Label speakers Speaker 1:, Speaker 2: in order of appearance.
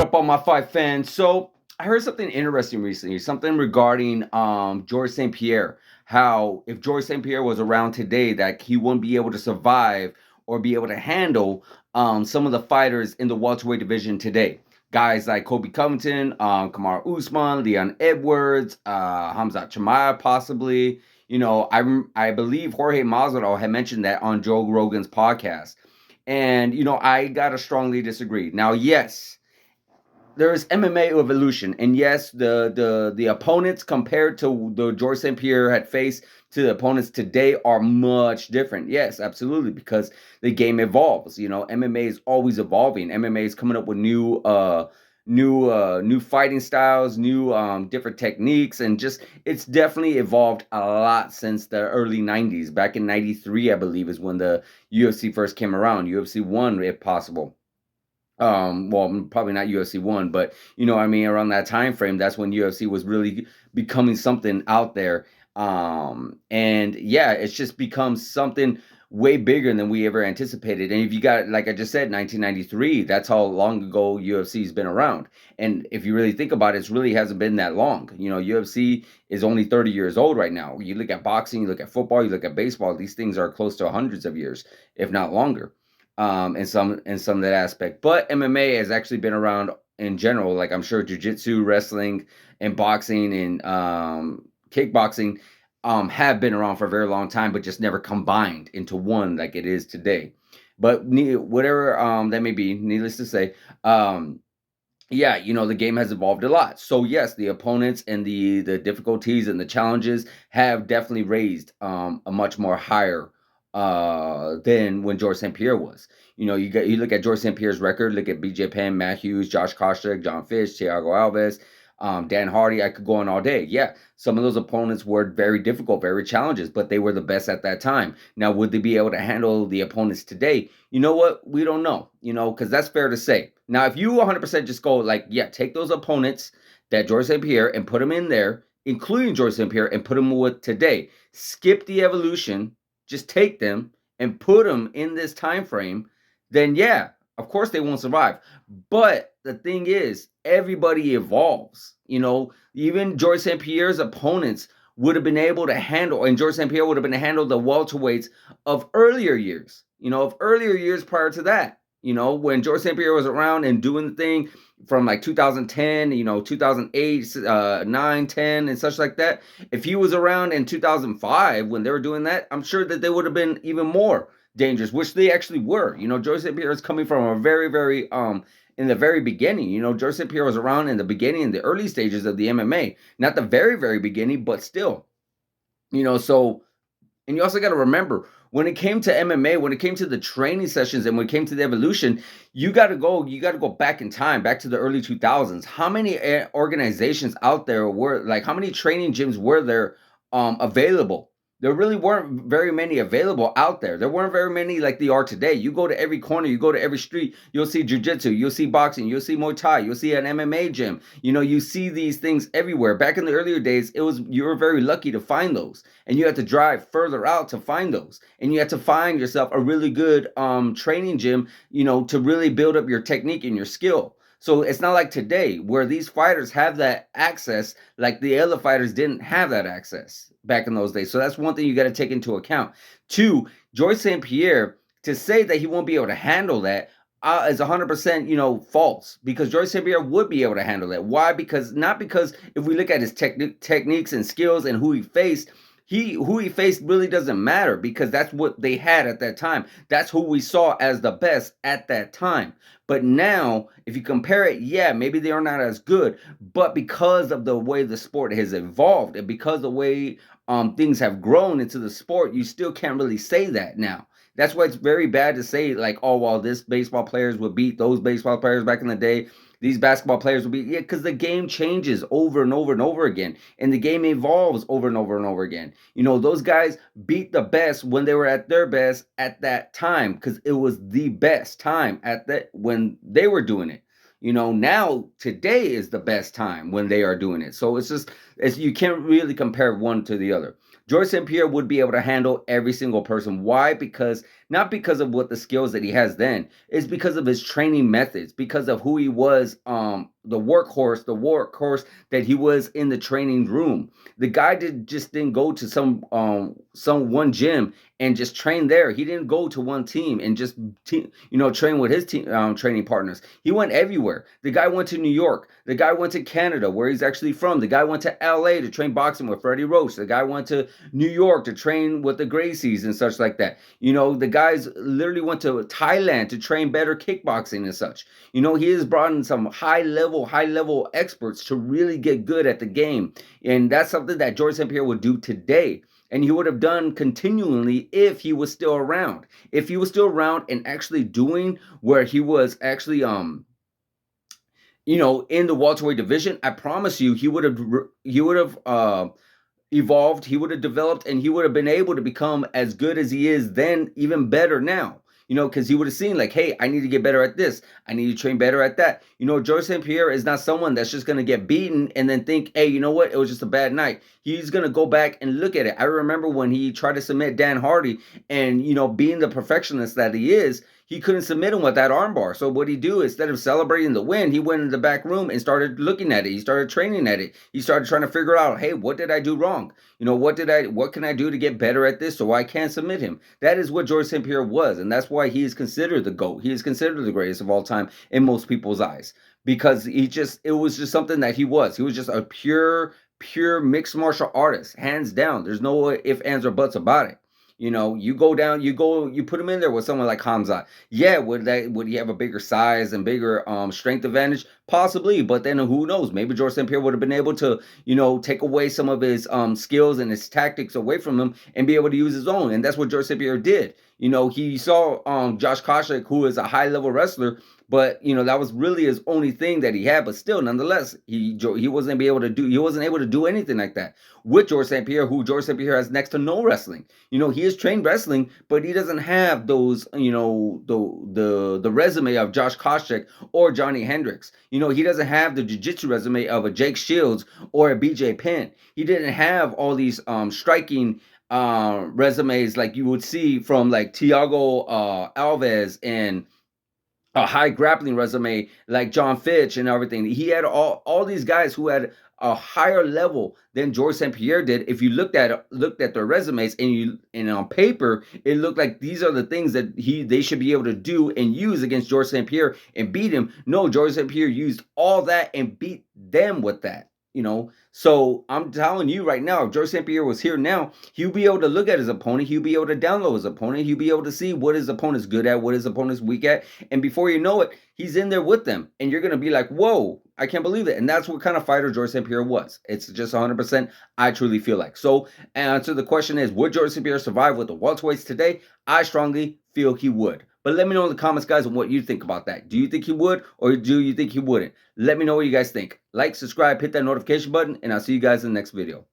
Speaker 1: up, all my fight fans? So I heard something interesting recently, something regarding George St. Pierre. How if George St. Pierre was around today, that he wouldn't be able to survive or be able to handle some of the fighters in the welterweight division today. Guys like Kobe Covington, Kamar Usman, Leon Edwards, Hamzat Chimaev, possibly. I believe Jorge Masvidal had mentioned that on Joe Rogan's podcast. And I gotta strongly disagree. Now, yes, there is MMA evolution, and yes, the opponents compared to the George St. Pierre had faced to the opponents today are much different. Yes, absolutely, because the game evolves. MMA is always evolving. MMA is coming up with new fighting styles, new different techniques, and just it's definitely evolved a lot since the early 90s. Back in 93, I believe, is when the UFC first came around. UFC 1, if possible. Well, probably not UFC 1, but around that time frame, that's when UFC was really becoming something out there. And yeah, it's just become something way bigger than we ever anticipated. And if you got, like I just said, 1993, that's how long ago UFC's been around. And if you really think about it, it really hasn't been that long. UFC is only 30 years old right now. You look at boxing, you look at football, you look at baseball, these things are close to hundreds of years, if not longer. In some of that aspect. But MMA has actually been around in general. Like I'm sure jiu-jitsu, wrestling, and boxing and kickboxing have been around for a very long time, but just never combined into one like it is today. But whatever that may be, needless to say, yeah, the game has evolved a lot. So yes, the opponents and the difficulties and the challenges have definitely raised a much more higher than when George St. Pierre was. You look at George St. Pierre's record, look at BJ Penn, Matt Hughes, Josh Koscheck, John Fish, Thiago Alves, Dan Hardy. I could go on all day. Yeah, some of those opponents were very difficult, very challenges, but they were the best at that time. Now, would they be able to handle the opponents today? You know what? We don't know, because that's fair to say. Now, if you 100% just go like, yeah, take those opponents that George St. Pierre and put them in there, including George St. Pierre, and put them with today. Skip the evolution, just take them and put them in this time frame, then yeah, of course they won't survive. But the thing is, everybody evolves. Even George St. Pierre's opponents would have been able to handle, and George St. Pierre would have been able to handle the welterweights of earlier years, prior to that. When George St. Pierre was around and doing the thing from like 2010, 2008, 9, 10, and such like that. If he was around in 2005 when they were doing that, I'm sure that they would have been even more dangerous, which they actually were. George St. Pierre is coming from a very, very in the very beginning. George St. Pierre was around in the beginning, in the early stages of the MMA, not the very, very beginning, but still. So, and you also got to remember, when it came to MMA, when it came to the training sessions and when it came to the evolution, you got to go back in time, back to the early 2000s. How many organizations out there were, like, how many training gyms were there available? There really weren't very many available out there. There weren't very many like they are today. You go to every corner, you go to every street, you'll see jiu-jitsu, you'll see boxing, you'll see Muay Thai, you'll see an MMA gym. You see these things everywhere. Back in the earlier days, you were very lucky to find those. And you had to drive further out to find those. And you had to find yourself a really good training gym, to really build up your technique and your skill. So it's not like today where these fighters have that access, like the other fighters didn't have that access back in those days. So that's one thing you got to take into account. Two, George St. Pierre, to say that he won't be able to handle that is 100%, false, because George St. Pierre would be able to handle that. Why? Not because if we look at his techniques and skills and who he faced really doesn't matter, because that's what they had at that time. That's who we saw as the best at that time. But now, if you compare it, yeah, maybe they are not as good, but because of the way the sport has evolved and because the way things have grown into the sport, you still can't really say that now. That's why it's very bad to say like, oh, well, this baseball players would beat those baseball players back in the day. These basketball players will be, yeah, because the game changes over and over and over again, and the game evolves over and over and over again. Those guys beat the best when they were at their best at that time, because it was the best time at that when they were doing it. Now today is the best time when they are doing it. So you can't really compare one to the other. George St. Pierre would be able to handle every single person. Why? Because not because of what the skills that he has then, it's because of his training methods, because of who he was, the workhorse that he was in the training room. The guy didn't go to some one gym and just train there. He didn't go to one team and just train with his team training partners. He went everywhere. The guy went to New York. The guy went to Canada, where he's actually from. The guy went to LA to train boxing with Freddie Roach. The guy went to New York to train with the Gracies and such like that. The guys literally went to Thailand to train better kickboxing and such. He has brought in some high level experts to really get good at the game. And that's something that George St. Pierre would do today. And he would have done continually if he was still around. If he was still around and actually doing where he was actually in the welterweight division, I promise you he would have evolved, he would have developed, and he would have been able to become as good as he is then, even better now. Because he would have seen like, hey, I need to get better at this. I need to train better at that. George St. Pierre is not someone that's just going to get beaten and then think, hey, you know what? It was just a bad night. He's going to go back and look at it. I remember when he tried to submit Dan Hardy and, being the perfectionist that he is, he couldn't submit him with that armbar. So what he do, instead of celebrating the win, he went in the back room and started looking at it. He started training at it. He started trying to figure out, hey, what did I do wrong? What can I do to get better at this so I can submit him? That is what George St. Pierre was, and that's why he is considered the GOAT. He is considered the greatest of all time in most people's eyes, because it was just something that he was. He was just a pure mixed martial artist, hands down. There's no ifs, ands, or buts about it. You put him in there with someone like Hamza. Yeah, would he have a bigger size and bigger strength advantage? Possibly, but then who knows? Maybe George St. Pierre would have been able to, take away some of his skills and his tactics away from him and be able to use his own. And that's what George St. Pierre did. He saw Josh Koscheck, who is a high level wrestler, but that was really his only thing that he had. But still, nonetheless, he wasn't able to do anything like that with George St. Pierre, who George St. Pierre has next to no wrestling. He is trained wrestling, but he doesn't have those, the resume of Josh Koscheck or Johnny Hendricks. He doesn't have the jiu-jitsu resume of a Jake Shields or a BJ Penn. He didn't have all these striking resumes like you would see from like Thiago Alves, and a high grappling resume like John Fitch and everything. He had all these guys who had a higher level than George St. Pierre did. If you looked at their resumes and on paper, it looked like these are the things that they should be able to do and use against George St. Pierre and beat him. No, George St. Pierre used all that and beat them with that. So I'm telling you right now, if George St. Pierre was here now, he'll be able to look at his opponent. He'll be able to download his opponent. He'll be able to see what his opponent's good at, what his opponent's weak at. And before you know it, he's in there with them. And you're going to be like, whoa, I can't believe it. And that's what kind of fighter George St. Pierre was. It's just 100%, I truly feel like. So, answer the question is, would George St. Pierre survive with the welterweights today? I strongly feel he would. But let me know in the comments, guys, on what you think about that. Do you think he would, or do you think he wouldn't? Let me know what you guys think. Like, subscribe, hit that notification button, and I'll see you guys in the next video.